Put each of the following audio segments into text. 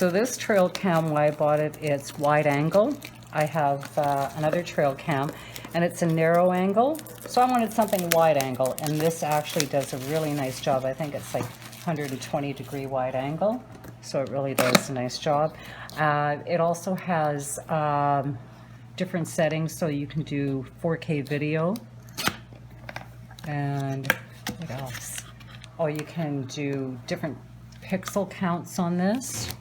So this trail cam, when I bought it, it's wide angle. I have another trail cam, and it's a narrow angle. So I wanted something wide angle, and this actually does a really nice job. I think it's like 120-degree wide angle. So it really does a nice job. It also has different settings, so you can do 4K video. And what else? Oh, you can do different pixel counts on this.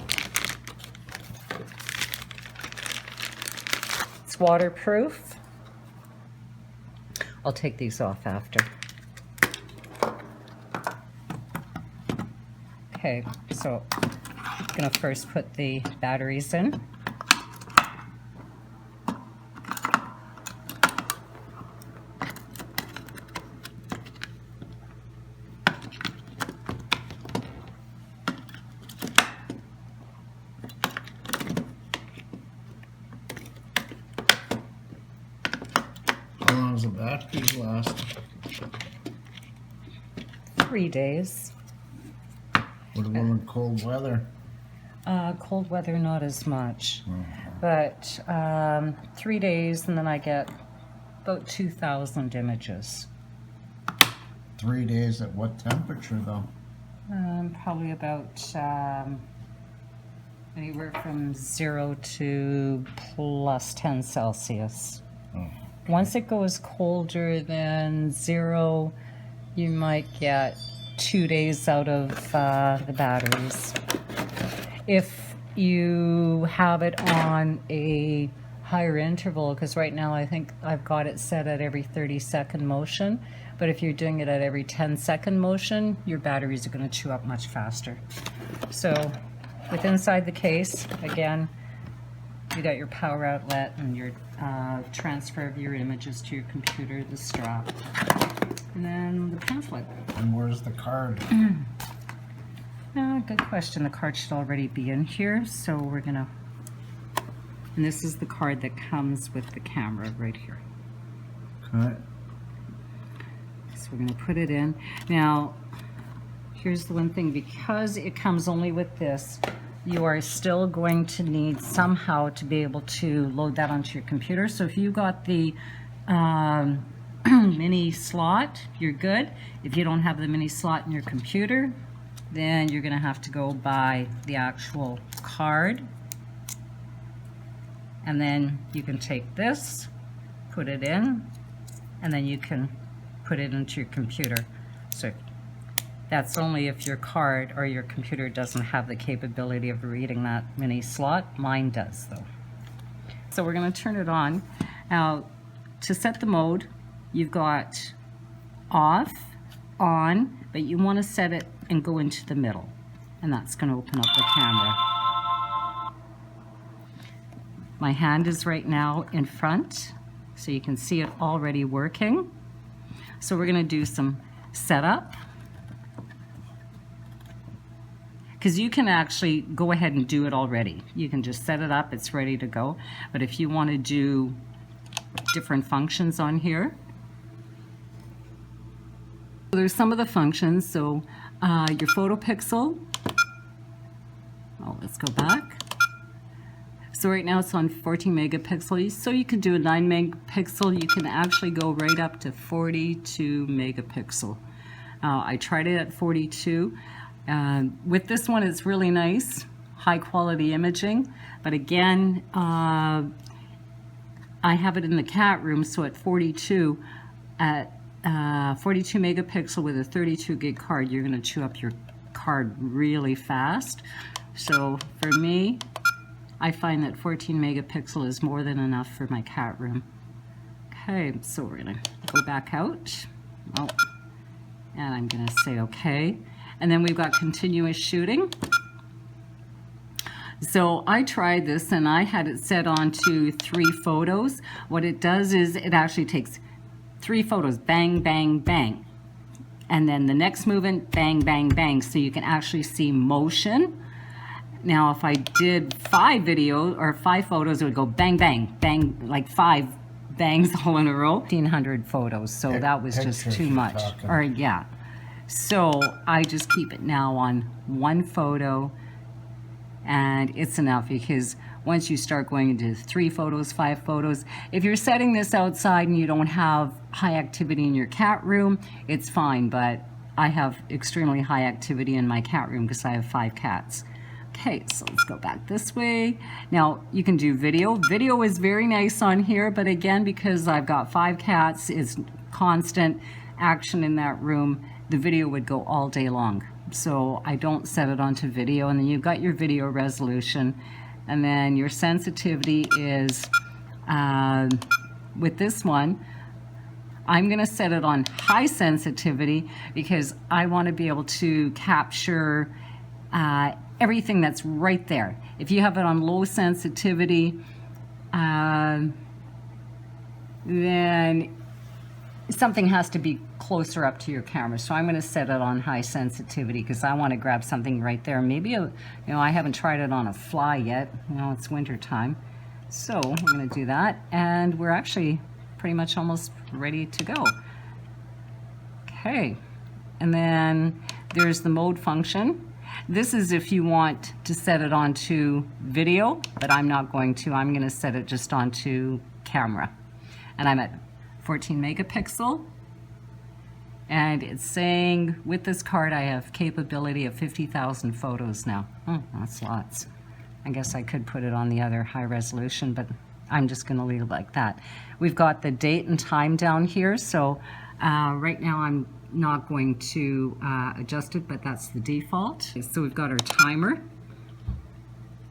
It's waterproof. I'll take these off after. Okay, so I'm gonna first put the batteries in. How long does the batteries last? 3 days. What about in cold weather? Cold weather, not as much. Mm-hmm. But 3 days, and then I get about 2,000 images. 3 days at what temperature though? Probably about anywhere from 0 to plus 10 Celsius. Oh. Once it goes colder than 0, you might get 2 days out of the batteries. If you have it on a higher interval, because right now I think I've got it set at every 30-second motion, but if you're doing it at every 10-second motion, your batteries are going to chew up much faster. So with inside the case, again, you got your power outlet and your transfer of your images to your computer, the strap, and then the pamphlet. And where's the card? Good question. The card should already be in here, so we're gonna, and this is the card that comes with the camera right here. Okay. So we're gonna put it in. Now, here's the one thing, because it comes only with this, you are still going to need somehow to be able to load that onto your computer. So if you got the mini slot, you're good. If you don't have the mini slot in your computer, then you're gonna have to go buy the actual card. And then you can take this, put it in, and then you can put it into your computer. So that's only if your card or your computer doesn't have the capability of reading that mini slot. Mine does though. So we're gonna turn it on. Now, to set the mode, you've got off, on, but you wanna set it and go into the middle. And that's gonna open up the camera. My hand is right now in front, so you can see it already working. So we're gonna do some setup. Because you can actually go ahead and do it already. You can just set it up, it's ready to go. But if you want to do different functions on here, there's some of the functions. So your photo pixel, oh, let's go back. So right now it's on 14 megapixels, so you can do a 9 megapixel. You can actually go right up to 42 megapixel. I tried it at 42. With this one, it's really nice, high quality imaging. But again, I have it in the cat room, so at 42, at 42 megapixel with a 32 gig card, you're gonna chew up your card really fast. So for me, I find that 14 megapixel is more than enough for my cat room. Okay, so we're gonna go back out. Oh, and I'm gonna say okay. And then we've got continuous shooting. So I tried this and I had it set on to 3 photos. What it does is it actually takes 3 photos, bang, bang, bang. And then the next movement, bang, bang, bang. So you can actually see motion. Now, if I did 5 videos or 5 photos, it would go bang, bang, bang, like 5 bangs all in a row. 1,500 photos, so that was just too much. Or yeah. So I just keep it now on 1 photo and it's enough, because once you start going into 3 photos, 5 photos, if you're setting this outside and you don't have high activity in your cat room, it's fine, but I have extremely high activity in my cat room because I have 5 cats. Okay, so let's go back this way. Now you can do video. Video is very nice on here, but again, because I've got 5 cats, it's constant action in that room, the video would go all day long. So I don't set it onto video. And then you've got your video resolution, and then your sensitivity is, with this one, I'm going to set it on high sensitivity because I want to be able to capture everything that's right there. If you have it on low sensitivity, then something has to be closer up to your camera. So I'm going to set it on high sensitivity because I want to grab something right there. Maybe, I haven't tried it on a fly yet. It's winter time. So I'm going to do that. And we're actually pretty much almost ready to go. Okay. And then there's the mode function. This is if you want to set it onto video, but I'm not going to. I'm going to set it just onto camera. And I'm at 14 megapixel. And it's saying with this card I have capability of 50,000 photos now. That's lots. I guess I could put it on the other high resolution, but I'm just going to leave it like that. We've got the date and time down here, so right now I'm not going to adjust it, but that's the default. So we've got our timer.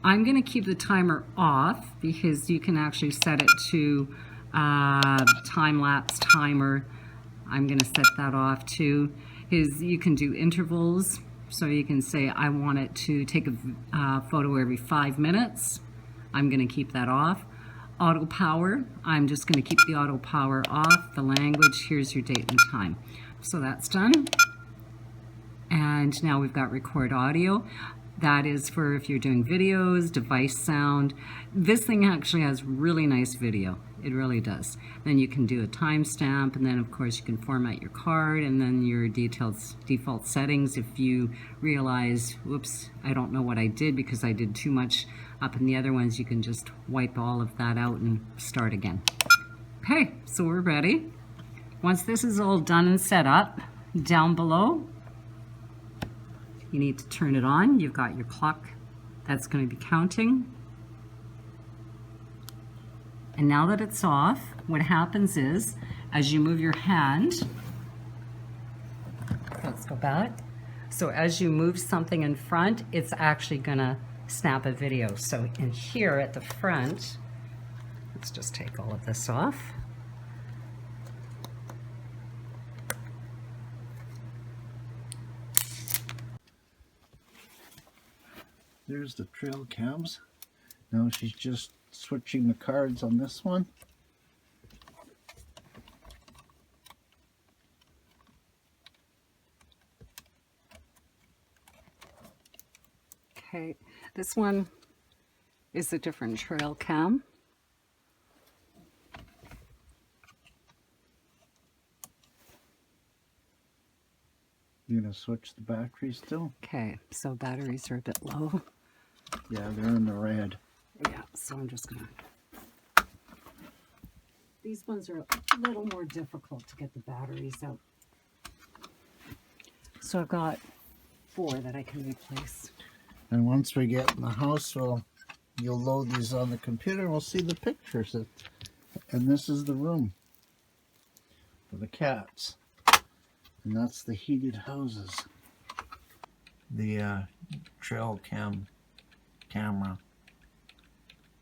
I'm going to keep the timer off because you can actually set it to time-lapse timer. I'm going to set that off too. You can do intervals, so you can say I want it to take a photo every 5 minutes. I'm going to keep that off. Auto power, I'm just going to keep the auto power off. The language, here's your date and time. So that's done. And now we've got record audio. That is for if you're doing videos, device sound. This thing actually has really nice video. It really does. Then you can do a timestamp, and then of course you can format your card, and then your default settings. If you realize, whoops, I don't know what I did because I did too much up in the other ones, you can just wipe all of that out and start again. Okay, so we're ready. Once this is all done and set up, down below, you need to turn it on. You've got your clock that's going to be counting. And now that it's off, what happens is, as you move your hand, let's go back. So as you move something in front, it's actually going to snap a video. So in here at the front, let's just take all of this off. There's the trail cams. Now she's just switching the cards on this one. Okay, this one is a different trail cam. You're gonna switch the battery still? Okay, so batteries are a bit low. Yeah, they're in the red. Yeah, so I'm just gonna... These ones are a little more difficult to get the batteries out. So I've got 4 that I can replace. And once we get in the house, you'll load these on the computer and we'll see the pictures. And this is the room for the cats. And that's the heated houses. The trail camera.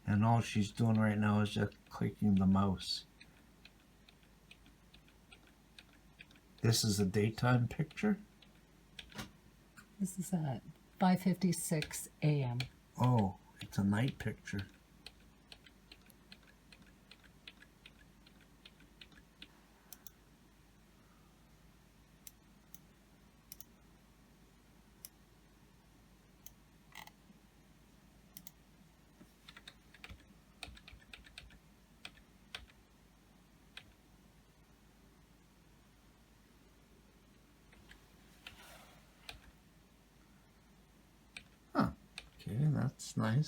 And all she's doing right now is just clicking the mouse. This is a daytime picture? This is at 5:56 a.m. Oh, it's a night picture. Okay, That's nice.